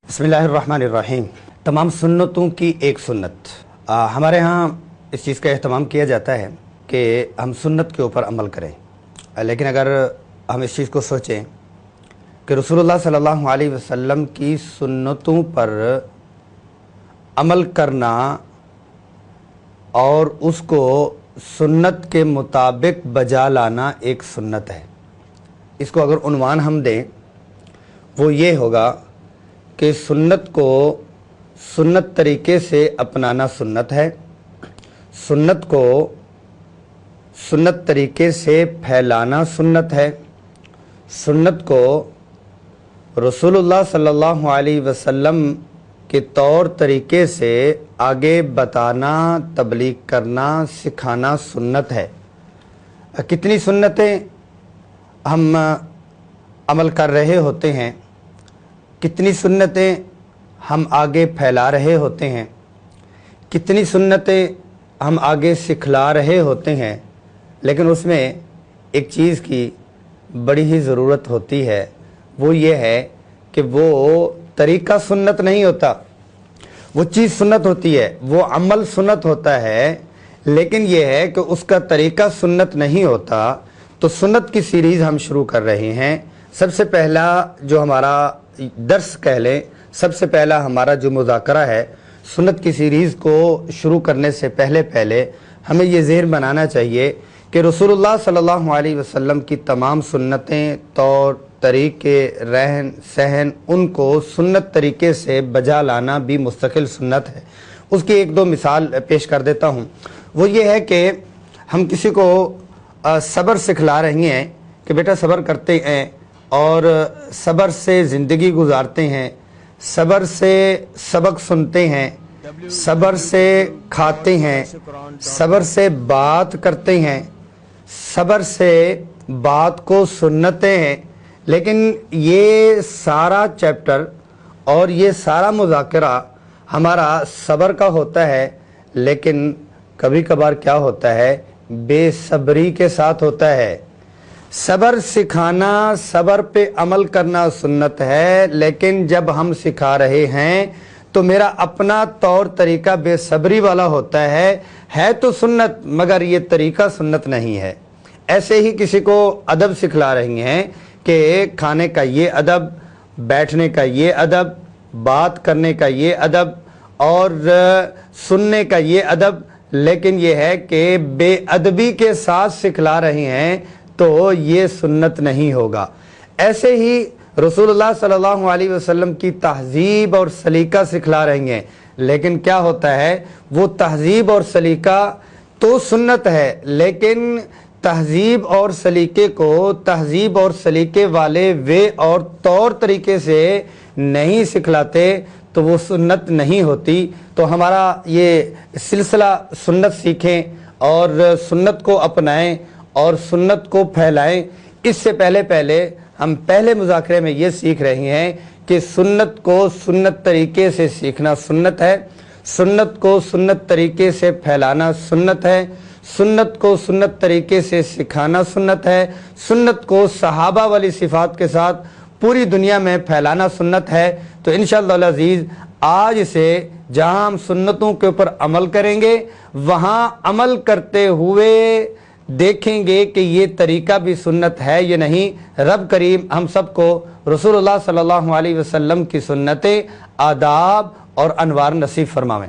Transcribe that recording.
बिस्मिल्लाहिर्रहमानिर्रहीम। तमाम सुन्नतों की एक सुन्नत। हमारे यहाँ इस चीज़ का एहतमाम किया जाता है कि हम सुन्नत के ऊपर अमल करें, लेकिन अगर हम इस चीज़ को सोचें कि रसूलुल्लाह सल्लल्लाहु अलैहि वसल्लम की सुन्नतों पर अमल करना और उसको सुन्नत के मुताबिक बजा लाना एक सुन्नत है। इसको अगर उन्वान हम दें वो ये होगा कि सुन्नत को सुन्नत तरीके से अपनाना सुन्नत है, सुन्नत को सुन्नत तरीके से फैलाना सुन्नत है, सुन्नत को रसूलुल्लाह सल्लल्लाहु अलैहि वसल्लम के तौर तरीके से आगे बताना, तबलीग करना, सिखाना सुन्नत है। कितनी सुन्नतें हम अमल कर रहे होते हैं, कितनी सुन्नतें हम आगे फैला रहे होते हैं, कितनी सुन्नतें हम आगे सिखला रहे होते हैं, लेकिन उसमें एक चीज़ की बड़ी ही ज़रूरत होती है। वो ये है कि वो तरीक़ा सुन्नत नहीं होता, वो चीज़ सुन्नत होती है, वो अमल सुन्नत होता है, लेकिन ये है कि उसका तरीक़ा सुन्नत नहीं होता। तो सुन्नत की सीरीज़ हम शुरू कर रहे हैं। सबसे पहला जो हमारा दर्स कह लें, सबसे पहला हमारा जो मुज़ाकरा है, सुन्नत की सीरीज़ को शुरू करने से पहले हमें ये ज़हन बनाना चाहिए कि रसूलुल्लाह सल्लल्लाहु अलैहि वसल्लम की तमाम सुन्नतें, तौर तरीके, रहन सहन, उनको सुन्नत तरीके से बजा लाना भी मुस्तकिल सुन्नत है। उसकी एक दो मिसाल पेश कर देता हूँ। वो ये है कि हम किसी को सब्र सिखला रही हैं कि बेटा सब्र करते हैं और सब्र से ज़िंदगी गुजारते हैं, सब्र से सबक सुनते हैं, सब्र से खाते हैं, सब्र से बात करते हैं, सब्र से बात को सुनते हैं। लेकिन ये सारा चैप्टर और ये सारा मुज़ाकरा हमारा सब्र का होता है, लेकिन कभी कभार क्या होता है, बेसब्री के साथ होता है। सब्र सिखाना, सब्र पे अमल करना सुन्नत है, लेकिन जब हम सिखा रहे हैं तो मेरा अपना तौर तरीका बेसब्री वाला होता है तो सुन्नत, मगर ये तरीका सुन्नत नहीं है। ऐसे ही किसी को अदब सिखला रही हैं कि खाने का ये अदब, बैठने का ये अदब, बात करने का ये अदब और सुनने का ये अदब, लेकिन ये है कि बेअदबी के साथ सिखला रही हैं तो ये सुन्नत नहीं होगा। ऐसे ही रसूलुल्लाह सल्लल्लाहु अलैहि वसल्लम की तहजीब और सलीका सिखला रही हैं, लेकिन क्या होता है, वो तहजीब और सलीका तो सुन्नत है, लेकिन तहजीब और सलीके को तहजीब और सलीके वाले वे और तौर तरीके से नहीं सिखलाते तो वो सुन्नत नहीं होती। तो हमारा ये सिलसिला सुन्नत सीखें और सुन्नत को अपनाएं और सुन्नत को फैलाएं। इससे पहले हम पहले मुज़ाकरे में ये सीख रहे हैं कि सुन्नत को सुन्नत तरीके से सीखना सुन्नत है, सुन्नत को सुन्नत तरीके से फैलाना सुन्नत है, सुन्नत को सुन्नत तरीके से सिखाना सुन्नत है, सुन्नत को सहाबा वाली सिफात के साथ पूरी दुनिया में फैलाना सुन्नत है। तो इंशाअल्लाह अज़ीज़ आज से जहाँ हम सुन्नतों के ऊपर अमल करेंगे, वहाँ अमल करते हुए देखेंगे कि ये तरीका भी सुन्नत है या नहीं। रब करीम हम सबको रसूलुल्लाह सल्लल्लाहु अलैहि वसल्लम की सुन्नतें, आदाब और अनवार नसीब फरमावें।